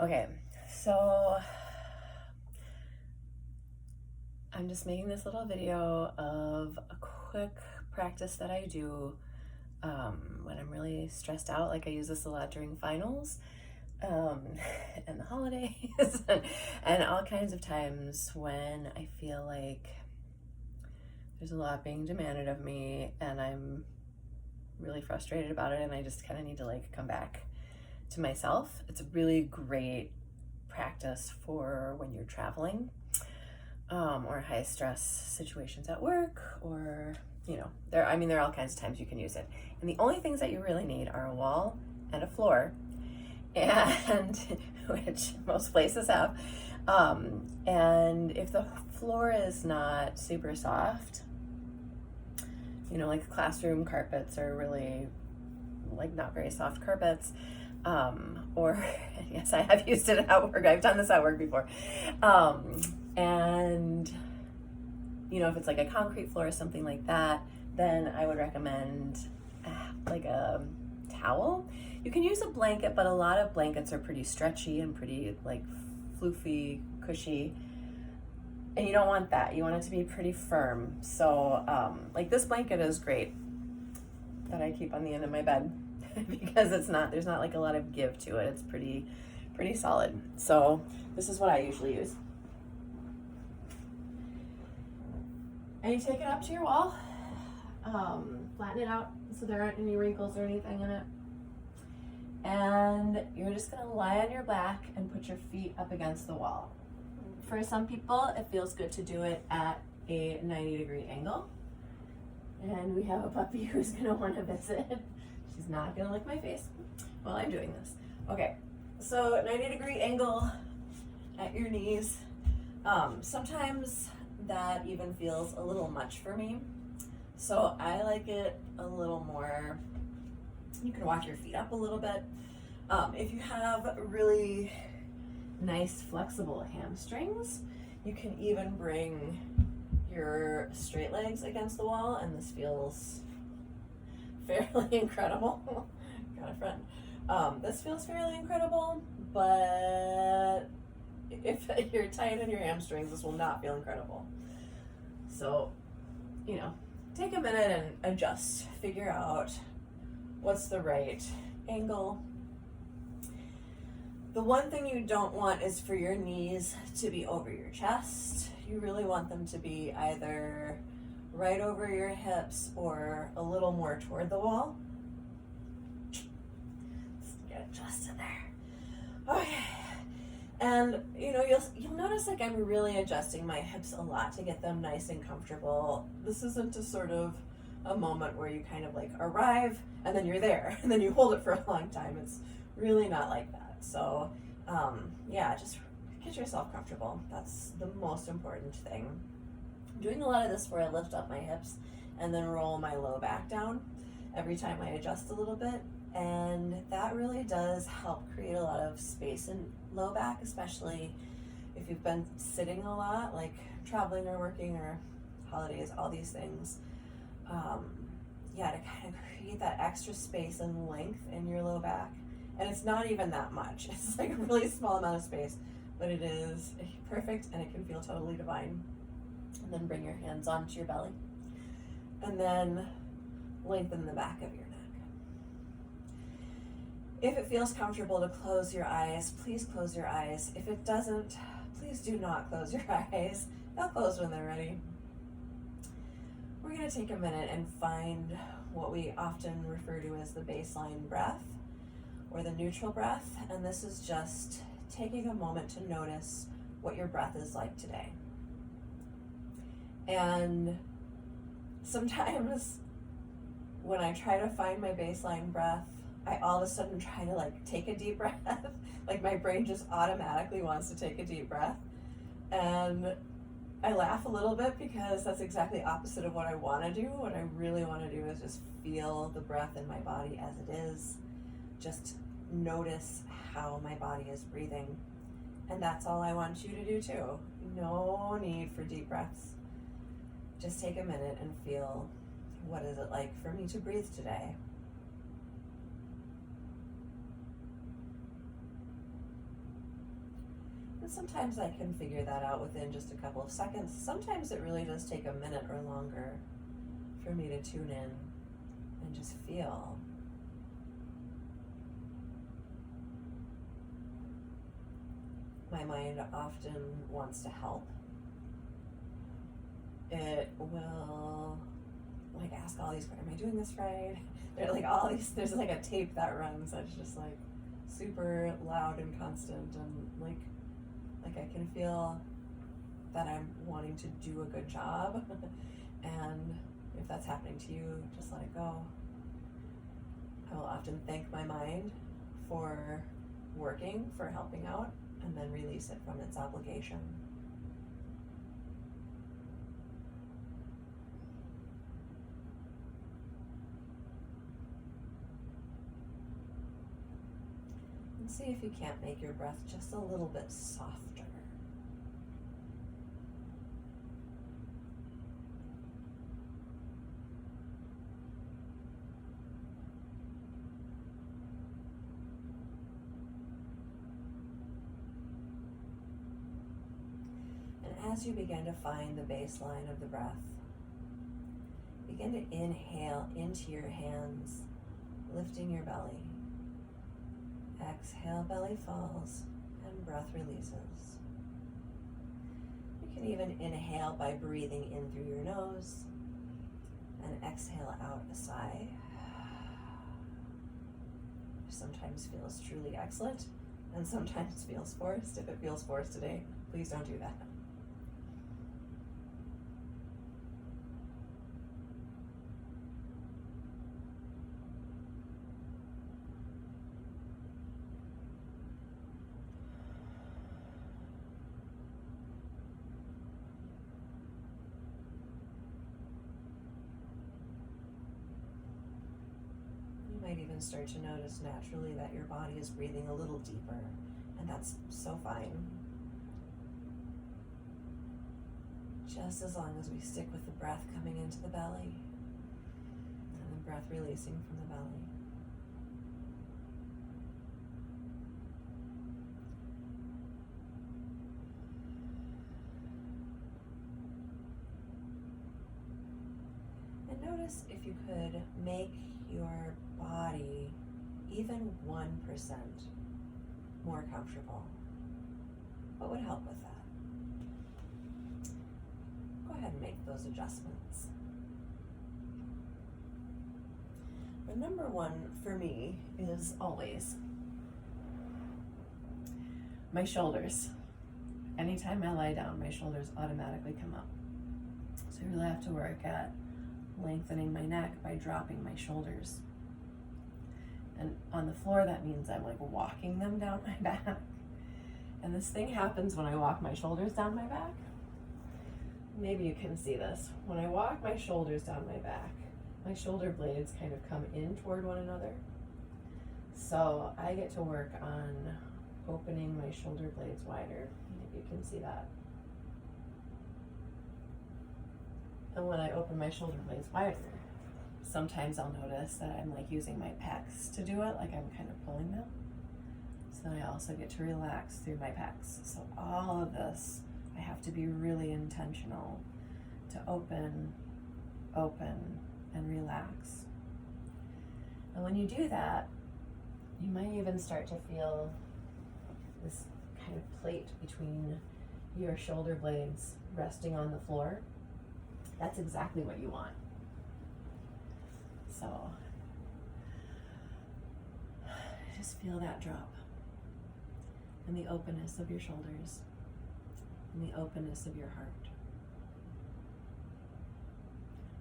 Okay, so I'm just making this little video of a quick practice that I do when I'm really stressed out. Like I use this a lot during finals um, and the holidays and all kinds of times when I feel like there's a lot being demanded of me and I'm really frustrated about it and I just kind of need to like come back to myself. It's a really great practice for when you're traveling or high stress situations at work, or there are all kinds of times you can use it. And the only things that you really need are a wall and a floor, and which most places have. And if the floor is not super soft, like classroom carpets are really like not very soft carpets, or yes, I have used it at work. I've done this at work before. And if it's like a concrete floor or something like that, then I would recommend like a towel. You can use a blanket, but a lot of blankets are pretty stretchy and pretty like floofy, cushy. And you don't want that. You want it to be pretty firm. So like this blanket is great that I keep on the end of my bed because there's not like a lot of give to it. It's pretty solid. So this is what I usually use. And you take it up to your wall, flatten it out so there aren't any wrinkles or anything in it. And you're just gonna lie on your back and put your feet up against the wall. For some people, it feels good to do it at a 90-degree angle. And we have a puppy who's gonna wanna visit. She's not gonna lick my face while I'm doing this. Okay, so 90-degree angle at your knees. Sometimes that even feels a little much for me. So I like it a little more. You can walk your feet up a little bit. If you have really nice flexible hamstrings, you can even bring your straight legs against the wall, and this feels fairly incredible. Got a friend. This feels fairly incredible, but if you're tight in your hamstrings, this will not feel incredible. So, take a minute and adjust, figure out what's the right angle. The one thing you don't want is for your knees to be over your chest. You really want them to be either right over your hips or a little more toward the wall. Let's get adjusted there. Okay. And you'll notice like I'm really adjusting my hips a lot to get them nice and comfortable. This isn't a sort of a moment where you kind of like arrive and then you're there and then you hold it for a long time. It's really not like that. So just get yourself comfortable. That's the most important thing. I'm doing a lot of this where I lift up my hips and then roll my low back down every time I adjust a little bit. And that really does help create a lot of space in low back, especially if you've been sitting a lot, like traveling or working or holidays, all these things. To kind of create that extra space and length in your low back. And it's not even that much. It's like a really small amount of space, but it is perfect and it can feel totally divine. And then bring your hands onto your belly. And then lengthen the back of your neck. If it feels comfortable to close your eyes, please close your eyes. If it doesn't, please do not close your eyes. They'll close when they're ready. We're going to take a minute and find what we often refer to as the baseline breath or the neutral breath. And this is just taking a moment to notice what your breath is like today. And sometimes when I try to find my baseline breath, I all of a sudden try to like take a deep breath. Like my brain just automatically wants to take a deep breath. And I laugh a little bit because that's exactly opposite of what I want to do. What I really want to do is just feel the breath in my body as it is. Just notice how my body is breathing. And that's all I want you to do too. No need for deep breaths. Just take a minute and feel, what is it like for me to breathe today? And sometimes I can figure that out within just a couple of seconds. Sometimes it really does take a minute or longer for me to tune in and just feel. My mind often wants to help. It will like ask all these, am I doing this right? There like all these, there's like a tape that runs that's just like super loud and constant, and like I can feel that I'm wanting to do a good job. And if that's happening to you, just let it go. I will often thank my mind for working, for helping out, and then release it from its obligation. And see if you can't make your breath just a little bit softer. And as you begin to find the baseline of the breath, begin to inhale into your hands, lifting your belly. Exhale, belly falls, and breath releases. You can even inhale by breathing in through your nose and exhale out a sigh. Sometimes feels truly excellent and sometimes feels forced. If it feels forced today, please don't do that. You might even start to notice naturally that your body is breathing a little deeper, and that's so fine. Just as long as we stick with the breath coming into the belly and the breath releasing from the belly. And notice if you could make your body even 1% more comfortable. What would help with that? Go ahead and make those adjustments. The number one for me is always my shoulders. Anytime I lie down, my shoulders automatically come up. So I really have to work at lengthening my neck by dropping my shoulders. And on the floor, that means I'm like walking them down my back. And this thing happens when I walk my shoulders down my back. Maybe you can see this. When I walk my shoulders down my back, my shoulder blades kind of come in toward one another. So I get to work on opening my shoulder blades wider. Maybe you can see that. And when I open my shoulder blades wider, sometimes I'll notice that I'm like using my pecs to do it, like I'm kind of pulling them. So then I also get to relax through my pecs. So all of this, I have to be really intentional to open, and relax. And when you do that, you might even start to feel this kind of plate between your shoulder blades resting on the floor. That's exactly what you want. So just feel that drop and the openness of your shoulders and the openness of your heart.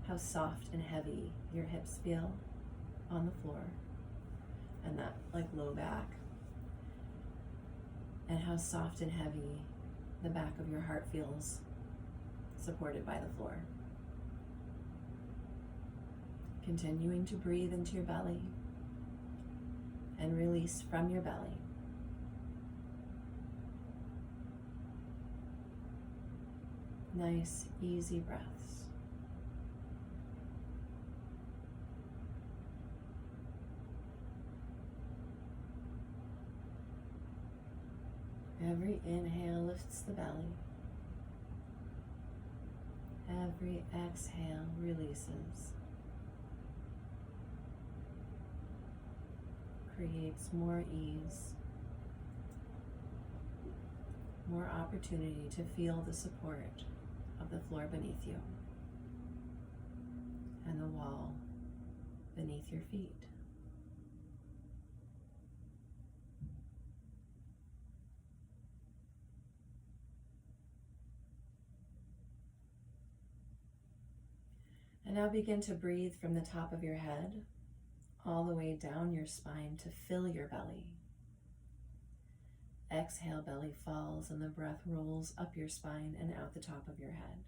How soft and heavy your hips feel on the floor and that like low back, and how soft and heavy the back of your heart feels supported by the floor. Continuing to breathe into your belly and release from your belly. Nice, easy breaths. Every inhale lifts the belly. Every exhale releases. Creates more ease, more opportunity to feel the support of the floor beneath you and the wall beneath your feet. And now begin to breathe from the top of your head all the way down your spine to fill your belly. Exhale, belly falls and the breath rolls up your spine and out the top of your head.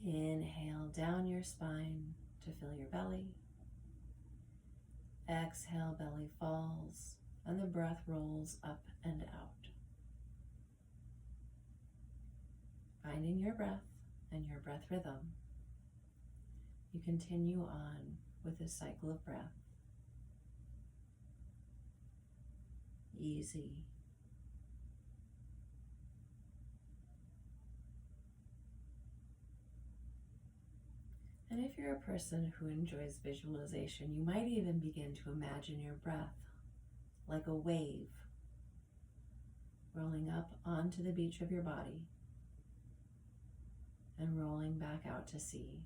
Inhale down your spine to fill your belly. Exhale, belly falls and the breath rolls up and out. Finding your breath and your breath rhythm, you continue on with this cycle of breath. Easy. And if you're a person who enjoys visualization, you might even begin to imagine your breath like a wave rolling up onto the beach of your body and rolling back out to sea.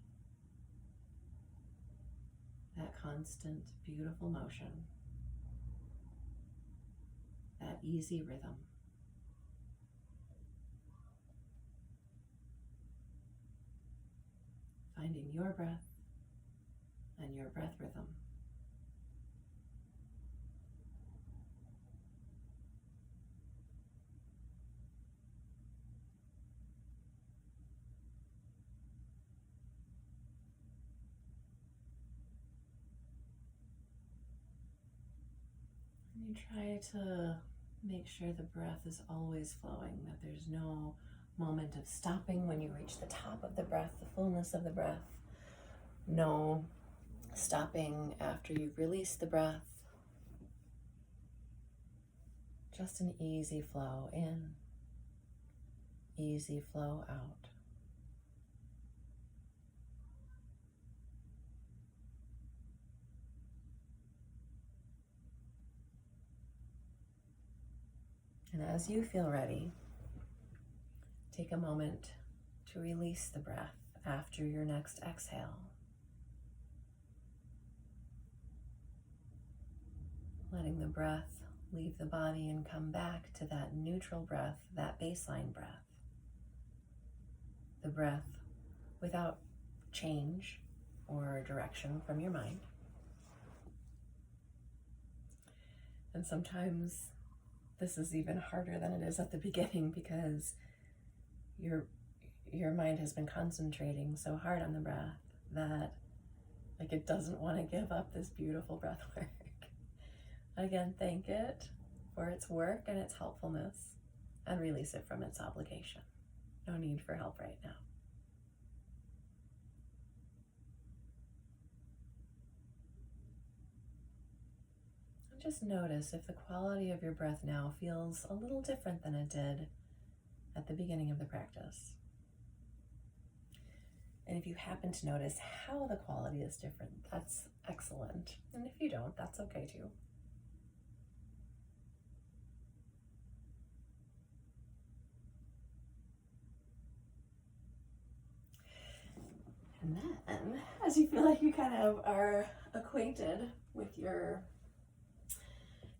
That constant, beautiful motion, that easy rhythm. Finding your breath and your breath rhythm. You try to make sure the breath is always flowing, that there's no moment of stopping when you reach the top of the breath, the fullness of the breath. No stopping after you've released the breath. Just an easy flow in, easy flow out. And as you feel ready, take a moment to release the breath after your next exhale. Letting the breath leave the body and come back to that neutral breath, that baseline breath. The breath without change or direction from your mind. And sometimes this is even harder than it is at the beginning because your mind has been concentrating so hard on the breath that it doesn't want to give up this beautiful breath work. Again, thank it for its work and its helpfulness and release it from its obligation. No need for help right now. Just notice if the quality of your breath now feels a little different than it did at the beginning of the practice. And if you happen to notice how the quality is different, that's excellent. And if you don't, that's okay too. And then, as you feel like you kind of are acquainted with your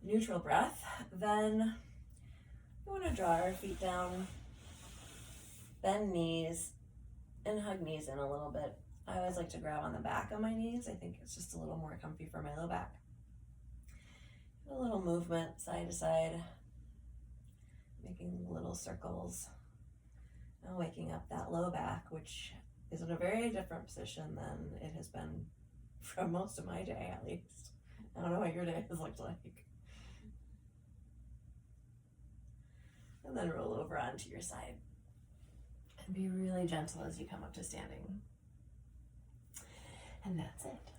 neutral breath, then you want to draw our feet down, bend knees, and hug knees in a little bit. I always like to grab on the back of my knees. I think it's just a little more comfy for my low back. A little movement side to side, making little circles, and waking up that low back, which is in a very different position than it has been for most of my day, at least. I don't know what your day has looked like. And then roll over onto your side. And be really gentle as you come up to standing. And that's it.